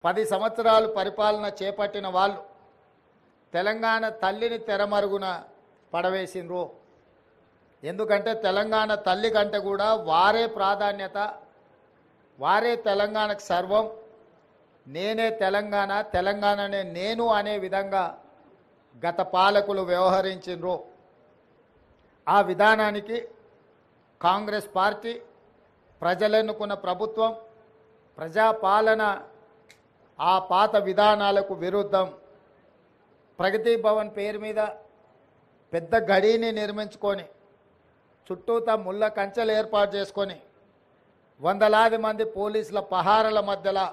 10 సంవత్సరాలు పరిపాలన చేపట్టిన వాళ్ళు తెలంగాణ తల్లిని తెరమరుగున పడవేసిండ్రు. ఎందుకంటే తెలంగాణ తల్లి కంటే కూడా వారే ప్రాధాన్యత, వారే తెలంగాణకు సర్వం, నేనే తెలంగాణ, తెలంగాణనే నేను అనే విధంగా గత పాలకులు వ్యవహరించిండ్రు. ఆ విధానానికి కాంగ్రెస్ పార్టీ, ప్రజలెన్నుకున్న ప్రభుత్వం, ప్రజాపాలన ఆ పాత విధానాలకు విరుద్ధం ప్రగతి భవన్ పేరు మీద పెద్ద గడిని నిర్మించుకొని చుట్టూతా ముళ్ళ కంచెలు ఏర్పాటు చేసుకొని వందలాది మంది పోలీసుల పహారల మధ్యలో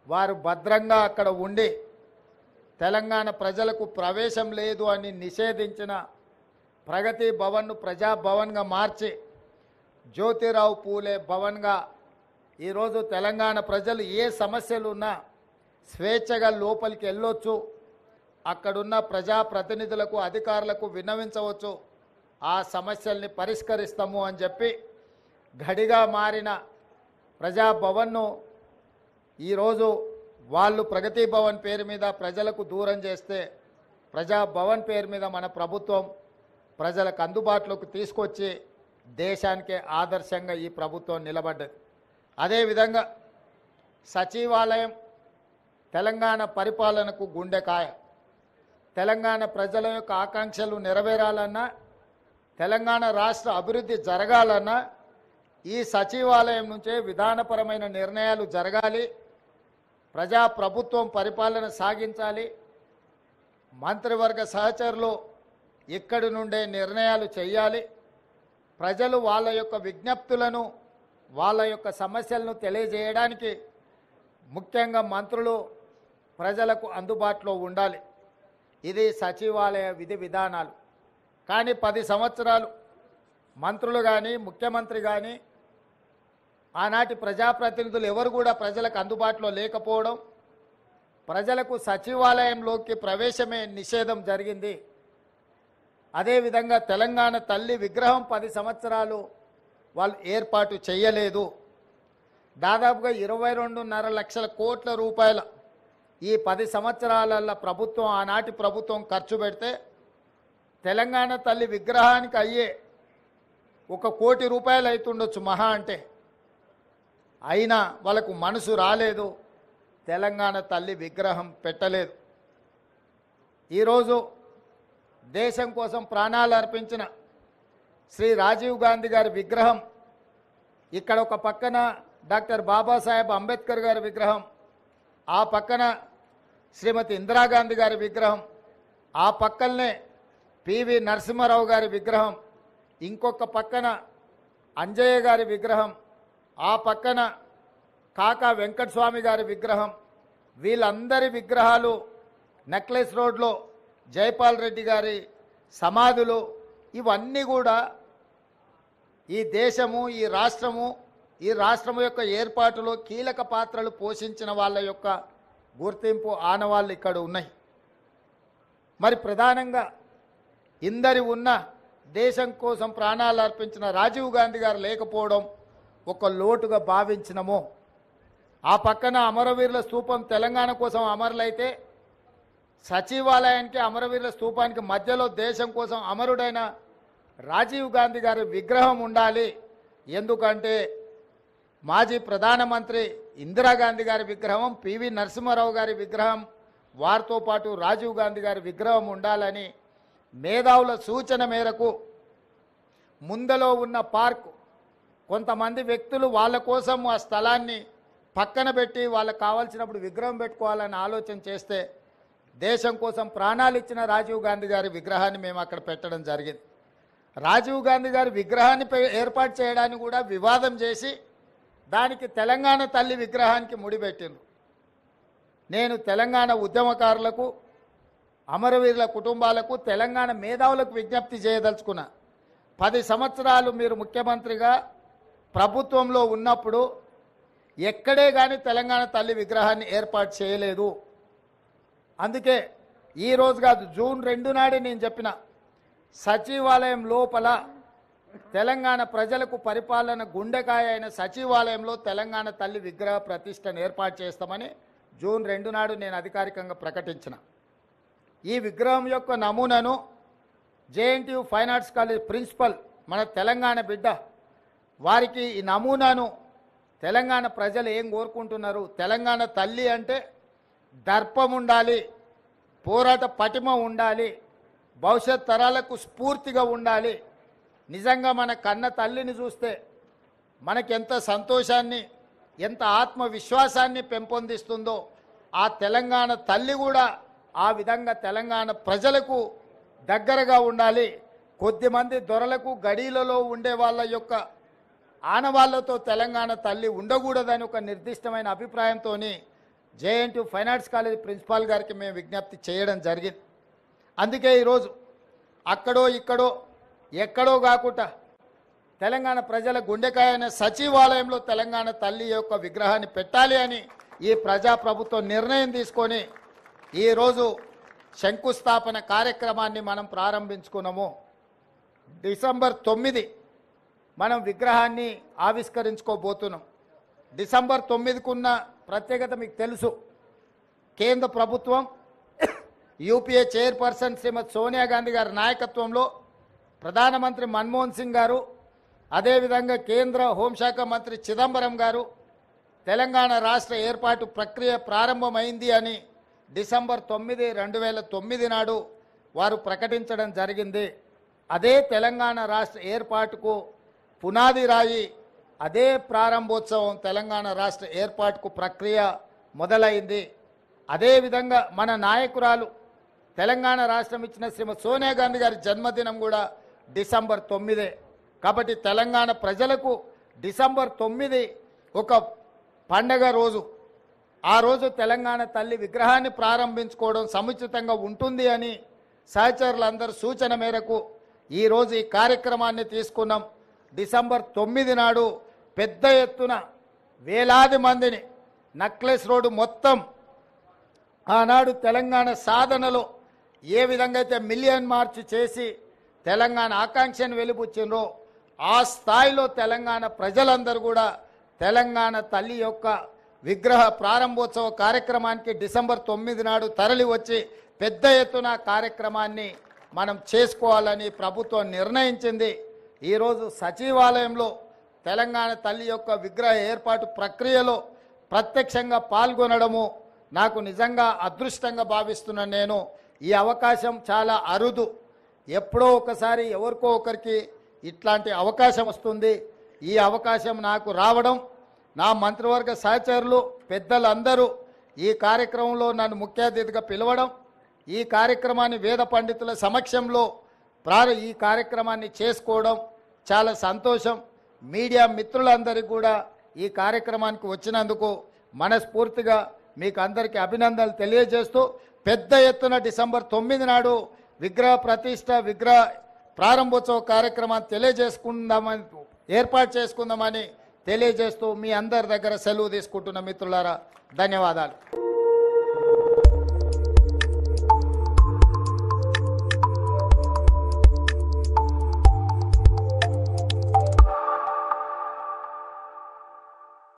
వారు భద్రంగా అక్కడ ఉండి తెలంగాణ ప్రజలకు ప్రవేశం లేదు అని నిషేధించిన ప్రగతి భవన్ను ప్రజాభవన్గా మార్చి జ్యోతిరావు పూలే భవన్గా ఈరోజు తెలంగాణ ప్రజలు ఏ సమస్యలు ఉన్నా స్వేచ్ఛగా లోపలికి వెళ్ళొచ్చు, అక్కడున్న ప్రజాప్రతినిధులకు అధికారులకు విన్నవించవచ్చు, ఆ సమస్యల్ని పరిష్కరిస్తాము అని చెప్పి గడిగా మారిన ప్రజాభవన్ను ఈరోజు వాళ్ళు ప్రగతి భవన్ పేరు మీద ప్రజలకు దూరం చేస్తే ప్రజాభవన్ పేరు మీద మన ప్రభుత్వం ప్రజలకు అందుబాటులోకి తీసుకొచ్చి దేశానికే ఆదర్శంగా ఈ ప్రభుత్వం నిలబడ్డది. అదేవిధంగా సచివాలయం తెలంగాణ పరిపాలనకు గుండెకాయ. తెలంగాణ ప్రజల యొక్క ఆకాంక్షలు నెరవేరాలన్నా, తెలంగాణ రాష్ట్ర అభివృద్ధి జరగాలన్నా ఈ సచివాలయం నుంచే విధానపరమైన నిర్ణయాలు జరగాలి, ప్రజాప్రభుత్వం పరిపాలన సాగించాలి, మంత్రివర్గ సహచరులు ఇక్కడి నుండే నిర్ణయాలు చేయాలి, ప్రజలు వాళ్ళ యొక్క విజ్ఞప్తులను, వాళ్ళ యొక్క సమస్యలను తెలియజేయడానికి ముఖ్యంగా మంత్రులు ప్రజలకు అందుబాటులో ఉండాలి. ఇది సచివాలయ విధి విధానాలు. కానీ 10 సంవత్సరాలు మంత్రులు కానీ, ముఖ్యమంత్రి కానీ, ఆనాటి ప్రజాప్రతినిధులు ఎవరు కూడా ప్రజలకు అందుబాటులో లేకపోవడం, ప్రజలకు సచివాలయంలోకి ప్రవేశమే నిషేధం జరిగింది. అదేవిధంగా తెలంగాణ తల్లి విగ్రహం 10 సంవత్సరాలు వాళ్ళు ఏర్పాటు చేయలేదు. దాదాపుగా 22.5 లక్షల కోట్ల రూపాయల ఈ 10 సంవత్సరాల ప్రభుత్వం, ఆనాటి ప్రభుత్వం ఖర్చు పెడితే తెలంగాణ తల్లి విగ్రహానికి అయ్యే 1 కోటి రూపాయలు అవుతుండొచ్చు మహా అంటే. అయినా వాళ్ళకు మనసు రాలేదు, తెలంగాణ తల్లి విగ్రహం పెట్టలేదు. ఈరోజు దేశం కోసం ప్రాణాలు అర్పించిన శ్రీ రాజీవ్ గాంధీ గారి విగ్రహం, ఇక్కడ ఒక పక్కన డాక్టర్ బాబాసాహెబ్ అంబేద్కర్ గారి విగ్రహం, ఆ పక్కన శ్రీమతి ఇందిరాగాంధీ గారి విగ్రహం, ఆ పక్కనే పివి నరసింహారావు గారి విగ్రహం, ఇంకొక పక్కన అంజయ్య గారి విగ్రహం, ఆ పక్కన కాకా వెంకటస్వామి గారి విగ్రహం, వీళ్ళందరి విగ్రహాలు నెక్లెస్ రోడ్లో జైపాల్ రెడ్డి గారి సమాధులు, ఇవన్నీ కూడా ఈ దేశము, ఈ రాష్ట్రము యొక్క ఏర్పాటులో కీలక పాత్రలు పోషించిన వాళ్ళ యొక్క గుర్తింపు ఆనవాళ్ళు ఇక్కడ ఉన్నాయి. మరి ప్రధానంగా ఇందరి ఉన్న దేశం కోసం ప్రాణాలు అర్పించిన రాజీవ్ గాంధీ గారు లేకపోవడం ఒక లోటుగా భావించినము. ఆ పక్కన అమరవీరుల స్తూపం తెలంగాణ కోసం అమరులైతే సచివాలయానికి అమరవీరుల స్తూపానికి మధ్యలో దేశం కోసం అమరుడైన రాజీవ్ గాంధీ గారి విగ్రహం ఉండాలి. ఎందుకంటే మాజీ ప్రధానమంత్రి ఇందిరాగాంధీ గారి విగ్రహం, పివి నరసింహారావు గారి విగ్రహం, వారితో పాటు రాజీవ్ గాంధీ గారి విగ్రహం ఉండాలని మేధావుల సూచన మేరకు ముందలో ఉన్న పార్కు కొంతమంది వ్యక్తులు వాళ్ళ కోసం ఆ స్థలాన్ని పక్కన పెట్టి వాళ్ళకు కావాల్సినప్పుడు విగ్రహం పెట్టుకోవాలని ఆలోచన చేస్తే దేశం కోసం ప్రాణాలు ఇచ్చిన రాజీవ్ గాంధీ గారి విగ్రహాన్ని మేము అక్కడ పెట్టడం జరిగింది. రాజీవ్ గాంధీ గారి విగ్రహాన్ని ఏర్పాటు చేయడానికి కూడా వివాదం చేసి దానికి తెలంగాణ తల్లి విగ్రహానికి ముడిపెట్టిండ్రు. నేను తెలంగాణ ఉద్యమకారులకు, అమరవీరుల కుటుంబాలకు, తెలంగాణ మేధావులకు విజ్ఞప్తి చేయదలుచుకున్నా. 10 సంవత్సరాలు మీరు ముఖ్యమంత్రిగా ప్రభుత్వంలో ఉన్నప్పుడు ఎక్కడే కానీ తెలంగాణ తల్లి విగ్రహాన్ని ఏర్పాటు చేయలేదు. అందుకే ఈరోజు కాదు, జూన్ 2 నాడే నేను చెప్పిన సచివాలయం లోపల తెలంగాణ ప్రజలకు పరిపాలన గుండెకాయ అయిన సచివాలయంలో తెలంగాణ తల్లి విగ్రహ ప్రతిష్టను ఏర్పాటు చేస్తామని జూన్ 2 నాడు నేను అధికారికంగా ప్రకటించిన. ఈ విగ్రహం యొక్క నమూనాను JNTU fine arts college principal మన తెలంగాణ బిడ్డ వారికి ఈ నమూనాను తెలంగాణ ప్రజలు ఏం కోరుకుంటున్నారు, తెలంగాణ తల్లి అంటే దర్పం ఉండాలి, పోరాట పటిమ ఉండాలి, భవిష్యత్ తరాలకు స్ఫూర్తిగా ఉండాలి. నిజంగా మన కన్న తల్లిని చూస్తే మనకెంత సంతోషాన్ని ఎంత ఆత్మవిశ్వాసాన్ని పెంపొందిస్తుందో ఆ తెలంగాణ తల్లి కూడా ఆ విధంగా తెలంగాణ ప్రజలకు దగ్గరగా ఉండాలి. కొద్దిమంది దొరలకు గడీలలో ఉండే వాళ్ళ యొక్క ఆనవాళ్లతో తెలంగాణ తల్లి ఉండకూడదని ఒక నిర్దిష్టమైన అభిప్రాయంతో JNTU fine arts college principal గారికి మేము విజ్ఞప్తి చేయడం జరిగింది. అందుకే ఈరోజు అక్కడో ఇక్కడో ఎక్కడో కాకుండా తెలంగాణ ప్రజల గుండెకాయ అనే సచివాలయంలో తెలంగాణ తల్లి యొక్క విగ్రహాన్ని పెట్టాలి అని ఈ ప్రజాప్రభుత్వం నిర్ణయం తీసుకొని ఈరోజు శంకుస్థాపన కార్యక్రమాన్ని మనం ప్రారంభించుకున్నాము. డిసెంబర్ 9 మనం విగ్రహాన్ని ఆవిష్కరించుకోబోతున్నాం. డిసెంబర్ 9కున్న ప్రత్యేకత మీకు తెలుసు. కేంద్ర ప్రభుత్వం యూపీఏ చైర్పర్సన్ శ్రీమతి సోనియా గాంధీ గారి నాయకత్వంలో ప్రధానమంత్రి మన్మోహన్ సింగ్ గారు, అదేవిధంగా కేంద్ర హోంశాఖ మంత్రి చిదంబరం గారు తెలంగాణ రాష్ట్ర ఏర్పాటు ప్రక్రియ ప్రారంభమైంది అని డిసెంబర్ 9, 2009 నాడు వారు ప్రకటించడం జరిగింది. అదే తెలంగాణ రాష్ట్ర ఏర్పాటుకు పునాది రాయి, అదే ప్రారంభోత్సవం తెలంగాణ రాష్ట్ర ఏర్పాటుకు ప్రక్రియ మొదలైంది. అదేవిధంగా మన నాయకురాలు తెలంగాణ రాష్ట్రం ఇచ్చిన శ్రీమతి సోనియా గాంధీ గారి జన్మదినం కూడా డిసెంబర్ 9. కాబట్టి తెలంగాణ ప్రజలకు డిసెంబర్ 9 ఒక పండగ రోజు. ఆ రోజు తెలంగాణ తల్లి విగ్రహాన్ని ప్రారంభించుకోవడం సముచితంగా ఉంటుంది అని సహచరులందరూ సూచన మేరకు ఈరోజు ఈ కార్యక్రమాన్ని తీసుకున్నాం. డిసెంబర్ 9 నాడు పెద్ద ఎత్తున వేలాది మందిని నక్లెస్ రోడ్డు మొత్తం ఆనాడు తెలంగాణ సాధనలో ఏ విధంగా అయితే మిలియన్ మార్చ్ చేసి తెలంగాణ ఆకాంక్షను వెలిబుచ్చినో ఆ స్థాయిలో తెలంగాణ ప్రజలందరూ కూడా తెలంగాణ తల్లి యొక్క విగ్రహ ప్రారంభోత్సవ కార్యక్రమానికి డిసెంబర్ 9 నాడు తరలి వచ్చి పెద్ద ఎత్తున కార్యక్రమాన్ని మనం చేసుకోవాలని ప్రభుత్వం నిర్ణయించింది. ఈరోజు సచివాలయంలో తెలంగాణ తల్లి యొక్క విగ్రహ ఏర్పాటు ప్రక్రియలో ప్రత్యక్షంగా పాల్గొనడము నాకు నిజంగా అదృష్టంగా భావిస్తున్నాను. నేను ఈ అవకాశం చాలా అరుదు. ఎప్పుడో ఒకసారి ఎవరికో ఒకరికి ఇట్లాంటి అవకాశం వస్తుంది. ఈ అవకాశం నాకు రావడం, నా మంత్రివర్గ సహచరులు పెద్దలందరూ ఈ కార్యక్రమంలో నన్ను ముఖ్య అతిథిగా పిలవడం, ఈ కార్యక్రమాన్ని వేద పండితుల సమక్షంలో ఈ కార్యక్రమాన్ని చేసుకోవడం చాలా సంతోషం. మీడియా మిత్రులందరికీ కూడా ఈ కార్యక్రమానికి వచ్చినందుకు మనస్ఫూర్తిగా మీకు అందరికీ అభినందనలు తెలియజేస్తూ పెద్ద ఎత్తున డిసెంబర్ 9 నాడు విగ్రహ ప్రతిష్ట విగ్రహ ప్రారంభోత్సవ కార్యక్రమాన్ని ఏర్పాటు చేసుకుందామని తెలియజేస్తూ మీ అందరి దగ్గర సెలవు తీసుకుంటున్న మిత్రులారా ధన్యవాదాలు.